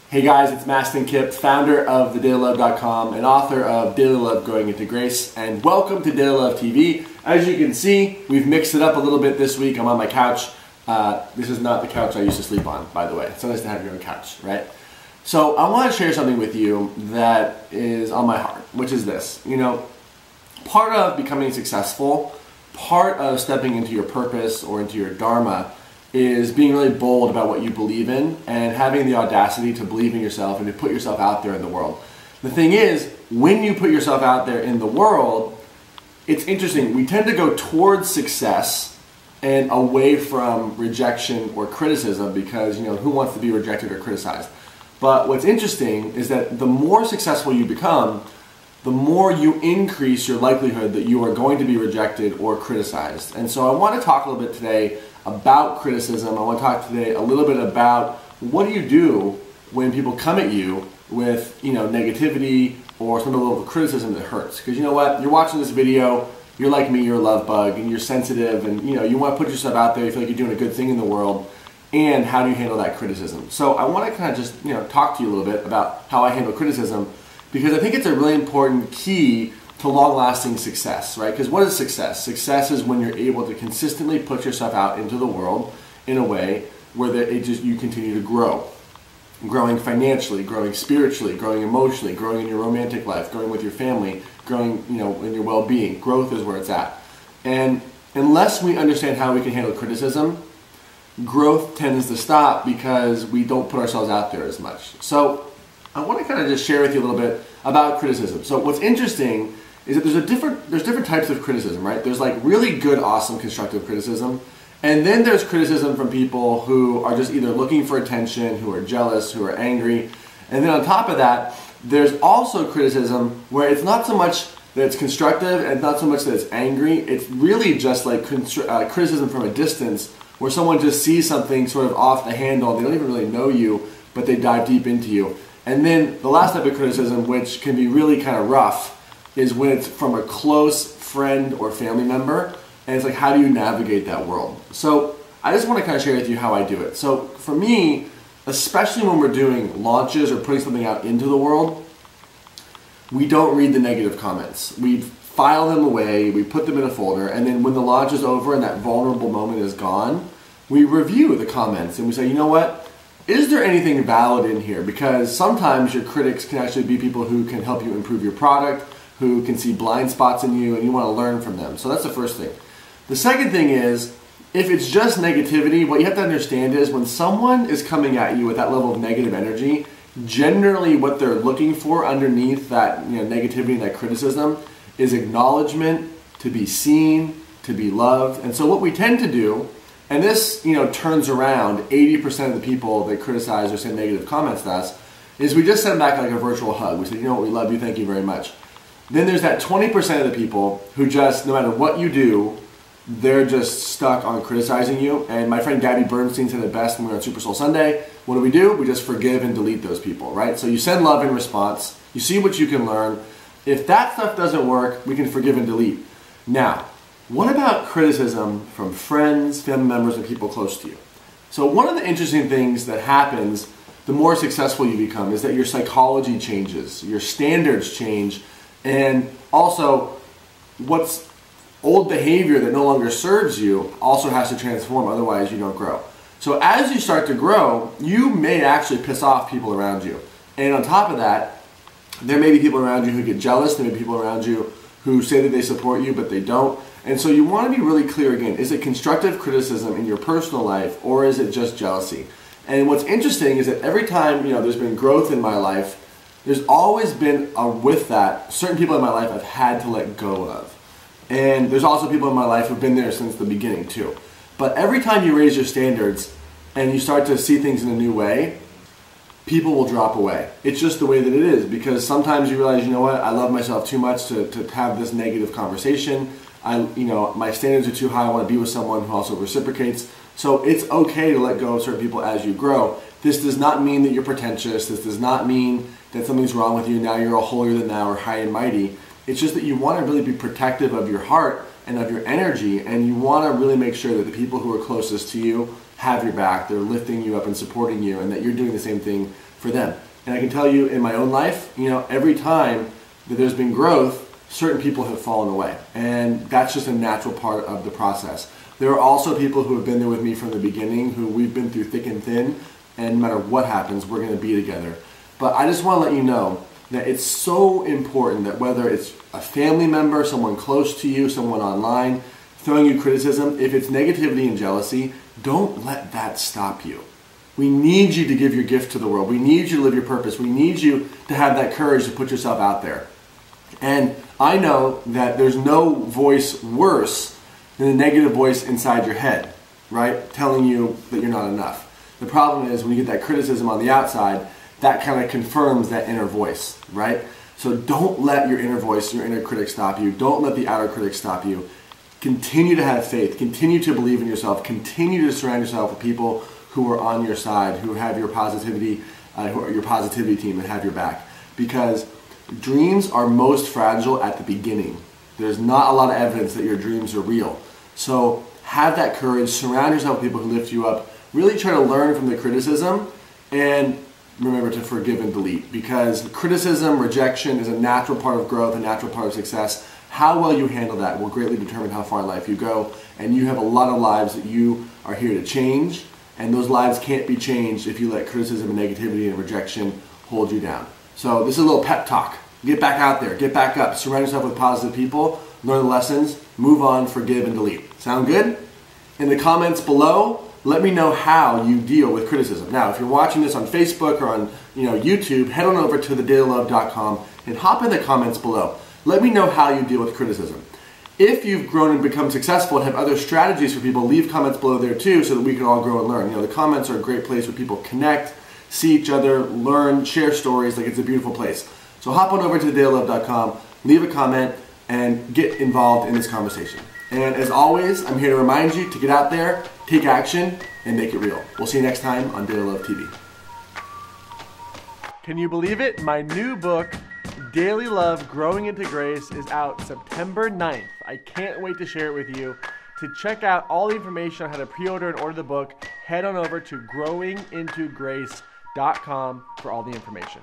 Hey guys, it's Mastin Kipp, founder of thedailylove.com and author of Daily Love Growing into Grace, and welcome to Daily Love TV. As you can see, we've mixed it up a little bit this week. I'm on my couch. This is not the couch I used to sleep on, by the way. It's so nice to have your own couch, right? So I want to share something with you that is on my heart, which is this. You know, part of becoming successful, part of stepping into your purpose or into your dharma is being really bold about what you believe in and having the audacity to believe in yourself and to put yourself out there in the world. The thing is, when you put yourself out there in the world, it's interesting. We tend to go towards success and away from rejection or criticism because, you know, who wants to be rejected or criticized? But what's interesting is that the more successful you become, the more you increase your likelihood that you are going to be rejected or criticized. And so I want to talk a little bit today about criticism. I want to talk today a little bit about what do you do when people come at you with, you know, negativity or some level of criticism that hurts. Because you know what, you're watching this video, you're like me, you're a love bug, and you're sensitive, and you know, you want to put yourself out there, you feel like you're doing a good thing in the world, and how do you handle that criticism? So I want to kind of just, you know, talk to you a little bit about how I handle criticism, because I think it's a really important key to long-lasting success, right? Because what is success? Success is when you're able to consistently put yourself out into the world in a way where you continue to grow. Growing financially, growing spiritually, growing emotionally, growing in your romantic life, growing with your family, growing, you know, in your well-being. Growth is where it's at. And unless we understand how we can handle criticism, growth tends to stop because we don't put ourselves out there as much. So I want to kind of just share with you a little bit about criticism. So what's interesting is that there's different types of criticism, right? There's like really good, awesome, constructive criticism. And then there's criticism from people who are just either looking for attention, who are jealous, who are angry. And then on top of that, there's also criticism where it's not so much that it's constructive and not so much that it's angry. It's really just like criticism from a distance where someone just sees something sort of off the handle. They don't even really know you, but they dive deep into you. And then the last type of criticism, which can be really kind of rough, is when it's from a close friend or family member, and it's like, how do you navigate that world? So I just want to kind of share with you how I do it. So for me, especially when we're doing launches or putting something out into the world, we don't read the negative comments. We file them away, we put them in a folder, and then when the launch is over and that vulnerable moment is gone, we review the comments and we say, you know what? Is there anything valid in here? Because sometimes your critics can actually be people who can help you improve your product, who can see blind spots in you, and you want to learn from them. So that's the first thing. The second thing is, if it's just negativity, what you have to understand is when someone is coming at you with that level of negative energy, generally what they're looking for underneath that, you know, negativity and that criticism is acknowledgement, to be seen, to be loved. And so what we tend to do, and this, you know, turns around 80% of the people that criticize or say negative comments to us, is we just send back like a virtual hug. We say, you know what, we love you, thank you very much. Then there's that 20% of the people who just, no matter what you do, they're just stuck on criticizing you. And my friend Gabby Bernstein said it best when we were on Super Soul Sunday. What do? We just forgive and delete those people, right? So you send love in response. You see what you can learn. If that stuff doesn't work, we can forgive and delete. Now, what about criticism from friends, family members, and people close to you? So one of the interesting things that happens the more successful you become is that your psychology changes, your standards change, and also what's old behavior that no longer serves you also has to transform, otherwise you don't grow. So as you start to grow, you may actually piss off people around you. And on top of that, there may be people around you who get jealous, there may be people around you who say that they support you but they don't. And so you want to be really clear again, is it constructive criticism in your personal life or is it just jealousy? And what's interesting is that every time, you know, there's been growth in my life, there's always been with that, certain people in my life I've had to let go of. And there's also people in my life who've been there since the beginning too. But every time you raise your standards and you start to see things in a new way, people will drop away. It's just the way that it is, because sometimes you realize, you know what, I love myself too much to have this negative conversation. You know, my standards are too high, I want to be with someone who also reciprocates. So it's okay to let go of certain people as you grow. This does not mean that you're pretentious. This does not mean that something's wrong with you, now you're all holier than thou or high and mighty. It's just that you want to really be protective of your heart and of your energy, and you want to really make sure that the people who are closest to you have your back, they're lifting you up and supporting you, and that you're doing the same thing for them. And I can tell you in my own life, every time that there's been growth, certain people have fallen away. And that's just a natural part of the process. There are also people who have been there with me from the beginning, who we've been through thick and thin, and no matter what happens, we're going to be together. But I just want to let you know that it's so important that whether it's a family member, someone close to you, someone online, throwing you criticism, if it's negativity and jealousy, don't let that stop you. We need you to give your gift to the world. We need you to live your purpose. We need you to have that courage to put yourself out there. And I know that there's no voice worse than a negative voice inside your head, right? Telling you that you're not enough. The problem is when you get that criticism on the outside, that kind of confirms that inner voice, right? So don't let your inner voice, your inner critic stop you. Don't let the outer critic stop you. Continue to have faith. Continue to believe in yourself. Continue to surround yourself with people who are on your side, who have your positivity, who are your positivity team and have your back. Because dreams are most fragile at the beginning. There's not a lot of evidence that your dreams are real. So have that courage, surround yourself with people who lift you up, really try to learn from the criticism, and remember to forgive and delete. Because criticism, rejection is a natural part of growth, a natural part of success. How well you handle that will greatly determine how far in life you go, and you have a lot of lives that you are here to change, and those lives can't be changed if you let criticism and negativity and rejection hold you down. So this is a little pep talk. Get back out there, get back up, surround yourself with positive people, learn the lessons, move on, forgive, and delete. Sound good? In the comments below, let me know how you deal with criticism. Now, if you're watching this on Facebook or on YouTube, head on over to thedailylove.com and hop in the comments below. Let me know how you deal with criticism. If you've grown and become successful and have other strategies for people, leave comments below there too so that we can all grow and learn. The comments are a great place where people connect, see each other, learn, share stories. It's a beautiful place. So hop on over to thedailylove.com, leave a comment, and get involved in this conversation. And as always, I'm here to remind you to get out there, take action, and make it real. We'll see you next time on Daily Love TV. Can you believe it? My new book, Daily Love, Growing into Grace, is out September 9th. I can't wait to share it with you. To check out all the information on how to pre-order and order the book, head on over to growingintograce.com for all the information.